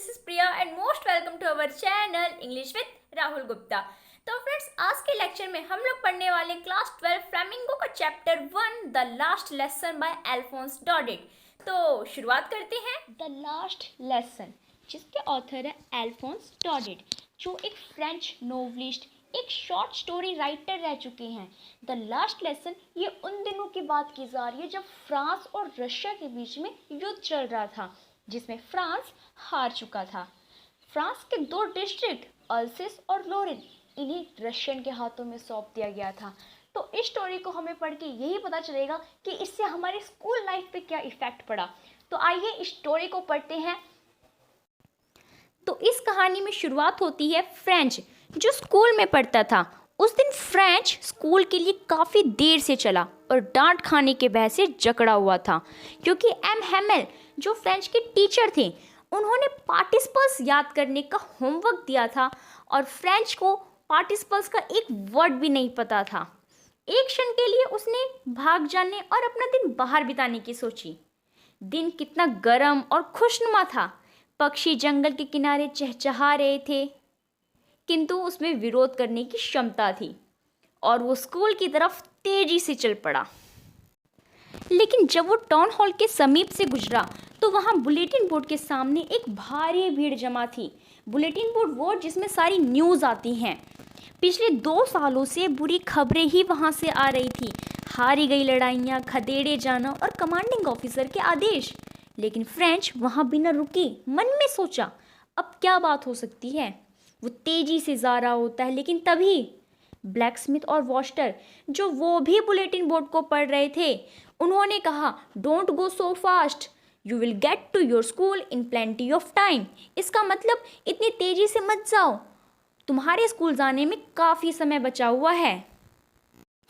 this is Priya and most welcome to our channel English with Rahul Gupta. तो friends, आज के lecture में हम लोग पढ़ने वाले क्लास 12 फ्लेमिंगो का chapter 1 the last lesson by Alphonse Daudet. तो शुरुआत करते हैं। द लास्ट लेसन, जिसके ऑथर है अल्फोंस डॉडेट, जो एक फ्रेंच नोवेलिस्ट, एक शॉर्ट स्टोरी राइटर रह चुके हैं। द लास्ट लेसन ये उन दिनों की बात की जा रही है जब फ्रांस और रशिया के बीच में युद्ध चल रहा था, जिसमें फ्रांस हार चुका था। फ्रांस के दो डिस्ट्रिक्ट अल्सेस और लोरेन इन्हें रशियन के हाथों में सौंप दिया गया था। तो इस स्टोरी को हमें पढ़ के यही पता चलेगा कि इससे हमारे स्कूल लाइफ पे क्या इफेक्ट पड़ा। तो आइए इस स्टोरी को पढ़ते हैं। तो इस कहानी में शुरुआत होती है फ्रेंच जो स्कूल में पढ़ता था। उस दिन फ्रेंच स्कूल के लिए काफ़ी देर से चला और डांट खाने के भय से जकड़ा हुआ था, क्योंकि एम हेमेल जो फ्रेंच के टीचर थे उन्होंने पार्टिसिपल्स याद करने का होमवर्क दिया था और फ्रेंच को पार्टिसिपल्स का एक वर्ड भी नहीं पता था। एक क्षण के लिए उसने भाग जाने और अपना दिन बाहर बिताने की सोची। दिन कितना गर्म और खुशनुमा था। पक्षी जंगल के किनारे चहचहा रहे थे, किंतु उसमें विरोध करने की क्षमता थी और वो स्कूल की तरफ तेजी से चल पड़ा। लेकिन जब वो टाउन हॉल के समीप से गुजरा तो वहाँ बुलेटिन बोर्ड के सामने एक भारी भीड़ जमा थी। बुलेटिन बोर्ड वो जिसमें सारी न्यूज़ आती हैं। पिछले 2 सालों से बुरी खबरें ही वहाँ से आ रही थी। हारी गई लड़ाइयाँ, खदेड़े जाना और कमांडिंग ऑफिसर के आदेश। लेकिन फ्रेंच वहाँ बिना रुकी मन में सोचा, अब क्या बात हो सकती है। वो तेजी से जा रहा होता है, लेकिन तभी ब्लैकस्मिथ और वॉस्टर जो वो भी बुलेटिन बोर्ड को पढ़ रहे थे, उन्होंने कहा, don't go so fast, you will get to your school in plenty of time. इसका मतलब इतनी तेजी से मत जाओ, तुम्हारे स्कूल जाने में काफ़ी समय बचा हुआ है।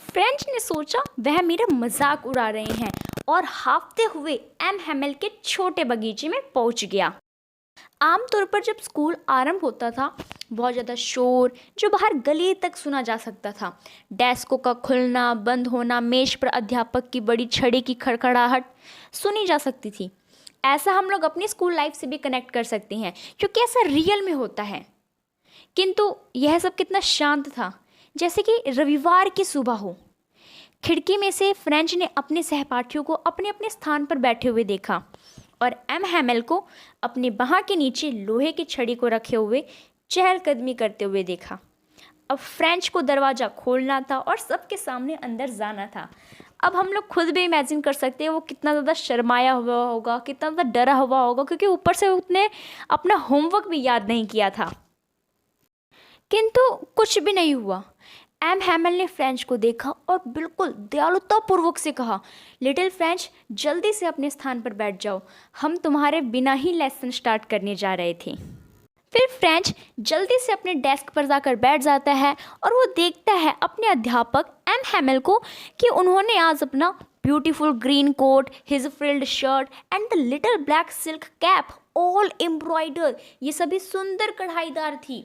फ्रेंच ने सोचा वह मेरा मजाक उड़ा रहे हैं और हाँफते हुए एम हेमेल के छोटे बगीचे में पहुंच गया। आमतौर पर जब स्कूल आरंभ होता था, बहुत ज़्यादा शोर जो बाहर गली तक सुना जा सकता था। डेस्कों का खुलना बंद होना, मेज पर अध्यापक की बड़ी छड़ी की खड़खड़ाहट सुनी जा सकती थी। ऐसा हम लोग अपनी स्कूल लाइफ से भी कनेक्ट कर सकते हैं, क्योंकि ऐसा रियल में होता है। किंतु यह सब कितना शांत था, जैसे कि रविवार की सुबह हो। खिड़की में से फ्रेंच ने अपने सहपाठियों को अपने अपने स्थान पर बैठे हुए देखा और एम हेमेल को अपने बाह के नीचे लोहे की छड़ी को रखे हुए चहलकदमी करते हुए देखा। अब फ्रेंच को दरवाज़ा खोलना था और सबके सामने अंदर जाना था। अब हम लोग खुद भी इमेजिन कर सकते हैं वो कितना ज़्यादा शर्माया हुआ होगा, कितना ज़्यादा डरा हुआ होगा, क्योंकि ऊपर से उसने अपना होमवर्क भी याद नहीं किया था। किंतु कुछ भी नहीं हुआ। एम हेमेल ने फ्रेंच को देखा और बिल्कुल दयालुतापूर्वक से कहा, लिटिल फ्रेंच, जल्दी से अपने स्थान पर बैठ जाओ, हम तुम्हारे बिना ही लेसन स्टार्ट करने जा रहे थे। फिर फ्रेंच जल्दी से अपने डेस्क पर जाकर बैठ जाता है और वो देखता है अपने अध्यापक एम हेमेल को कि उन्होंने आज अपना beautiful green coat, his frilled shirt and the little black silk cap all embroider, ये सभी सुंदर कढ़ाईदार थी।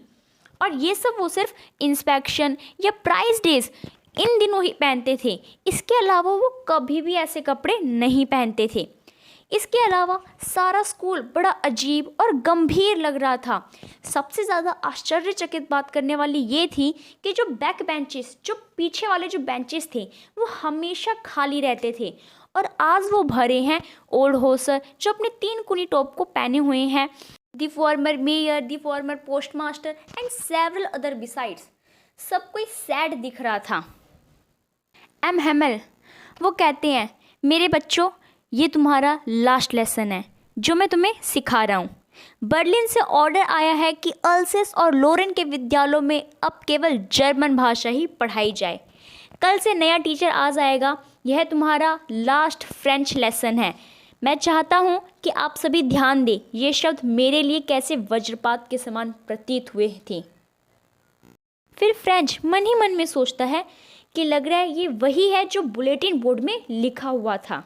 और ये सब वो सिर्फ इंस्पेक्शन या प्राइज डेज इन दिनों ही पहनते थे। इसके अलावा वो कभी भी ऐसे कपड़े नहीं पहनते थे। इसके अलावा सारा स्कूल बड़ा अजीब और गंभीर लग रहा था। सबसे ज़्यादा आश्चर्यचकित बात करने वाली ये थी कि जो बैक बेंचेस, जो पीछे वाले जो बेंचेस थे, वो हमेशा खाली रहते थे और आज वो भरे हैं ओल्ड होसर जो अपने 3 कुनी टॉप को पहने हुए हैं, the former mayor, the former postmaster and several other besides. सब कोई सैड दिख रहा था। एम हेमेल वो कहते हैं, मेरे बच्चों, ये तुम्हारा लास्ट लेसन है जो मैं तुम्हें सिखा रहा हूँ। बर्लिन से ऑर्डर आया है कि अल्सेस और लोरेन के विद्यालयों में अब केवल जर्मन भाषा ही पढ़ाई जाए। कल से नया टीचर आ जाएगा। यह तुम्हारा लास्ट फ्रेंच लेसन है। मैं चाहता हूँ कि आप सभी ध्यान दें। ये शब्द मेरे लिए कैसे वज्रपात के समान प्रतीत हुए थे। फिर फ्रेंच मन ही मन में सोचता है कि लग रहा है ये वही है जो बुलेटिन बोर्ड में लिखा हुआ था।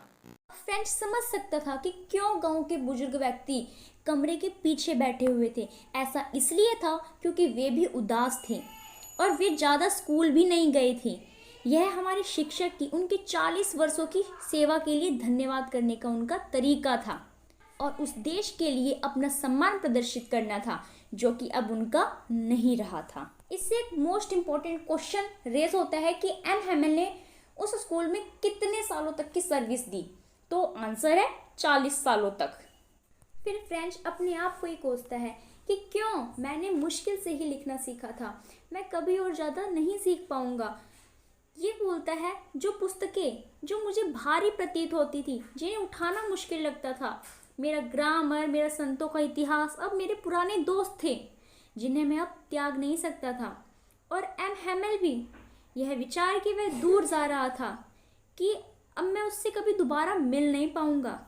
फ्रेंच समझ सकता था कि क्यों गांव के बुजुर्ग व्यक्ति कमरे के पीछे बैठे हुए थे। ऐसा इसलिए था क्योंकि वे भी उदास थे और वे ज़्यादा स्कूल भी नहीं गए थे। यह हमारे शिक्षक की उनके 40 वर्षों की सेवा के लिए धन्यवाद करने का उनका तरीका था। और उस देश के लिए अपना सम्मान प्रदर्शित करना था, जो कि अब उनका नहीं रहा था। इससे एक मोस्ट इम्पोर्टेंट क्वेश्चन रेज होता है कि एम हैमिल ने उस स्कूल में कितने सालों तक की सर्विस दी। तो आंसर है 40 सालों तक। फिर फ्रेंच अपने आप को ही कोसता है कि क्यों मैंने मुश्किल से ही लिखना सीखा था, मैं कभी और ज़्यादा नहीं सीख पाऊंगा। ये बोलता है जो पुस्तकें जो मुझे भारी प्रतीत होती थी, जिन्हें उठाना मुश्किल लगता था, मेरा ग्रामर, मेरा संतों का इतिहास, अब मेरे पुराने दोस्त थे जिन्हें मैं अब त्याग नहीं सकता था। और एम हैमिल भी यह विचार कि वह दूर जा रहा था, कि अब मैं उससे कभी दोबारा मिल नहीं पाऊंगा।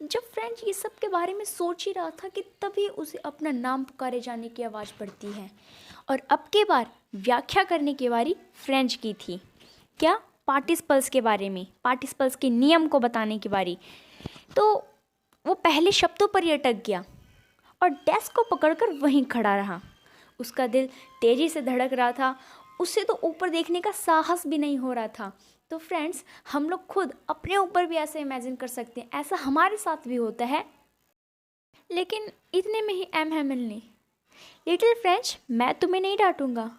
जब फ्रेंच ये सब के बारे में सोच ही रहा था कि तभी उसे अपना नाम पुकारे जाने की आवाज़ पड़ती है। और अब के बार व्याख्या करने की बारी फ्रेंच की थी। क्या? पार्टिसिपल्स के बारे में, पार्टिसिपल्स के नियम को बताने की बारी। तो वो पहले शब्दों पर ही अटक गया और डेस्क को पकड़कर वहीं खड़ा रहा। उसका दिल तेज़ी से धड़क रहा था, उससे तो ऊपर देखने का साहस भी नहीं हो रहा था। तो फ्रेंड्स, हम लोग खुद अपने ऊपर भी ऐसे इमेजिन कर सकते हैं, ऐसा हमारे साथ भी होता है। लेकिन इतने में ही एम हैमिल ने, लिटिल फ्रेंच, मैं तुम्हें नहीं डांटूंगा,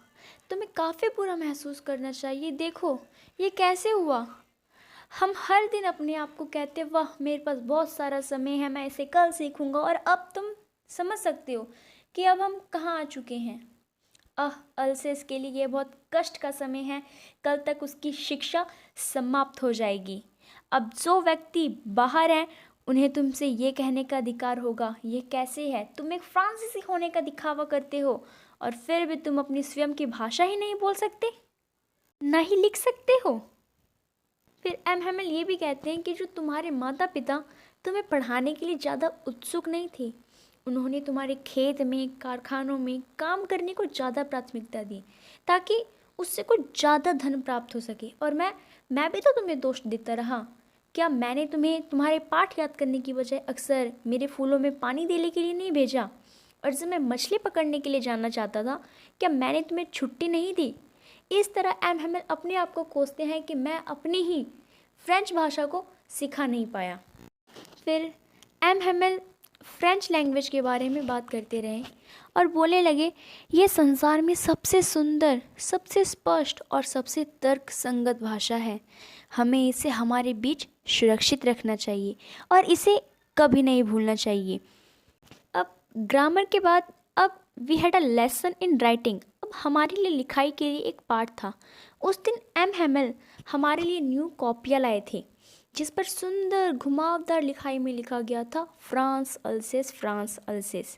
तुम्हें काफ़ी बुरा महसूस करना चाहिए। देखो ये कैसे हुआ। हम हर दिन अपने आप को कहते वाह मेरे पास बहुत सारा समय है, मैं इसे कल सीखूंगा, और अब तुम समझ सकते हो कि अब हम कहाँ आ चुके हैं। अल्सेस के लिए ये बहुत कष्ट का समय है, कल तक उसकी शिक्षा समाप्त हो जाएगी। अब जो व्यक्ति बाहर हैं उन्हें तुमसे ये कहने का अधिकार होगा, ये कैसे है, तुम एक फ्रांसीसी होने का दिखावा करते हो और फिर भी तुम अपनी स्वयं की भाषा ही नहीं बोल सकते, ना ही लिख सकते हो। फिर एम हैमिल ये भी कहते हैं कि जो तुम्हारे माता पिता तुम्हें पढ़ाने के लिए ज़्यादा उत्सुक नहीं थे, उन्होंने तुम्हारे खेत में, कारखानों में काम करने को ज़्यादा प्राथमिकता दी ताकि उससे कुछ ज़्यादा धन प्राप्त हो सके। और मैं भी तो तुम्हें दोष देता रहा। क्या मैंने तुम्हें तुम्हारे पाठ याद करने की बजाय अक्सर मेरे फूलों में पानी देने के लिए नहीं भेजा? और जब मैं मछली पकड़ने के लिए जाना चाहता था, क्या मैंने तुम्हें छुट्टी नहीं दी? इस तरह एम हैमिल अपने आप को कोसते हैं कि मैं अपनी ही फ्रेंच भाषा को सिखा नहीं पाया। फिर एम हैमिल फ्रेंच लैंग्वेज के बारे में बात करते रहे और बोलने लगे, ये संसार में सबसे सुंदर, सबसे स्पष्ट और सबसे तर्क संगत भाषा है। हमें इसे हमारे बीच सुरक्षित रखना चाहिए और इसे कभी नहीं भूलना चाहिए। अब ग्रामर के बाद अब we had a lesson in writing. अब हमारे लिए लिखाई के लिए एक पाठ था। उस दिन एम हैमिल हमारे लिए न्यू कॉपियाँ लाए थे जिस पर सुंदर घुमावदार लिखाई में लिखा गया था फ्रांस अल्सेस, फ्रांस अल्सेस।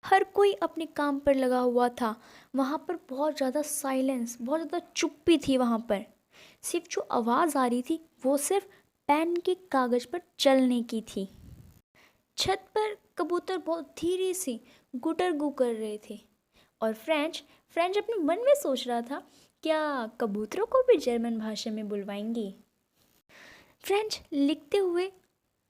हर कोई अपने काम पर लगा हुआ था। वहाँ पर बहुत ज़्यादा साइलेंस, बहुत ज़्यादा चुप्पी थी। वहाँ पर सिर्फ जो आवाज़ आ रही थी वो सिर्फ पेन के कागज़ पर चलने की थी। छत पर कबूतर बहुत धीरे से गुटर गू कर रहे थे और फ्रेंच अपने मन में सोच रहा था, क्या कबूतरों को भी जर्मन भाषा में बुलवाएंगी। फ्रेंच लिखते हुए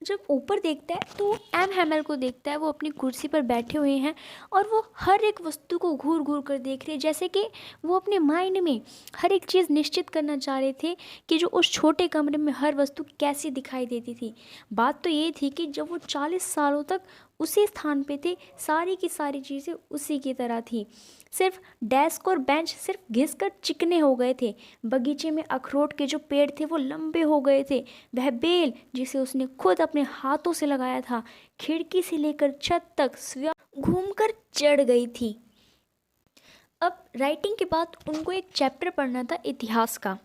जब ऊपर देखता है तो एम हैमिल को देखता है। वो अपनी कुर्सी पर बैठे हुए हैं और वो हर एक वस्तु को घूर घूर कर देख रहे हैं, जैसे कि वो अपने माइंड में हर एक चीज़ निश्चित करना चाह रहे थे कि जो उस छोटे कमरे में हर वस्तु कैसी दिखाई देती थी। बात तो ये थी कि जब वो 40 सालों तक उसी स्थान पे थे, सारी की सारी चीज़ें उसी की तरह थी। सिर्फ डेस्क और बेंच सिर्फ घिस कर चिकने हो गए थे। बगीचे में अखरोट के जो पेड़ थे वो लंबे हो गए थे। वह बेल जिसे उसने खुद अपने हाथों से लगाया था, खिड़की से लेकर छत तक स्वयं घूमकर चढ़ गई थी। अब राइटिंग के बाद उनको एक चैप्टर पढ़ना था इतिहास का।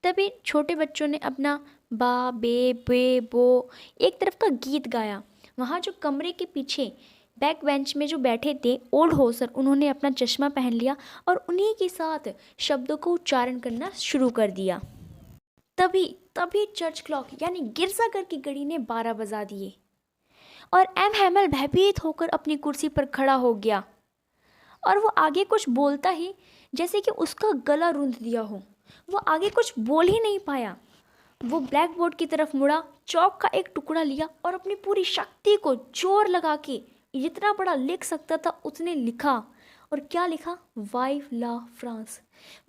तभी छोटे बच्चों ने अपना बा बे बे बो एक तरफ का गीत गाया। वहाँ जो कमरे के पीछे बैक बेंच में जो बैठे थे ओल्ड होसर, उन्होंने अपना चश्मा पहन लिया और उन्हीं के साथ शब्दों को उच्चारण करना शुरू कर दिया। तभी चर्च क्लॉक यानी गिरजाघर की घड़ी ने 12 बजा दिए और एम हैमिल भयभीत होकर अपनी कुर्सी पर खड़ा हो गया और वो आगे कुछ बोलता ही जैसे कि उसका गला रूंध दिया हो। वो आगे कुछ बोल ही नहीं पाया। वो ब्लैक बोर्ड की तरफ मुड़ा, चौक का एक टुकड़ा लिया और अपनी पूरी शक्ति को जोर लगा के जितना बड़ा लिख सकता था उतने लिखा। और क्या लिखा? वाइव ला फ्रांस।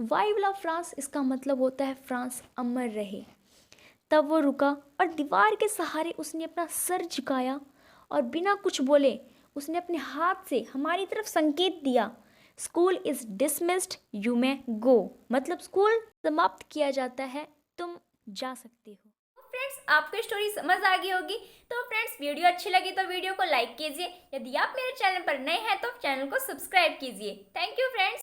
वाइव ला फ्रांस, इसका मतलब होता है फ्रांस अमर रहे। तब वो रुका और दीवार के सहारे उसने अपना सर झुकाया और बिना कुछ बोले उसने अपने हाथ से हमारी तरफ संकेत दिया। School is dismissed, you may go. मतलब स्कूल समाप्त किया जाता है, तुम जा सकते हो। फ्रेंड्स, आपको स्टोरी समझ आ गई होगी। तो फ्रेंड्स, वीडियो अच्छी लगी तो वीडियो को लाइक कीजिए। यदि आप मेरे चैनल पर नए हैं तो चैनल को सब्सक्राइब कीजिए। Thank you friends.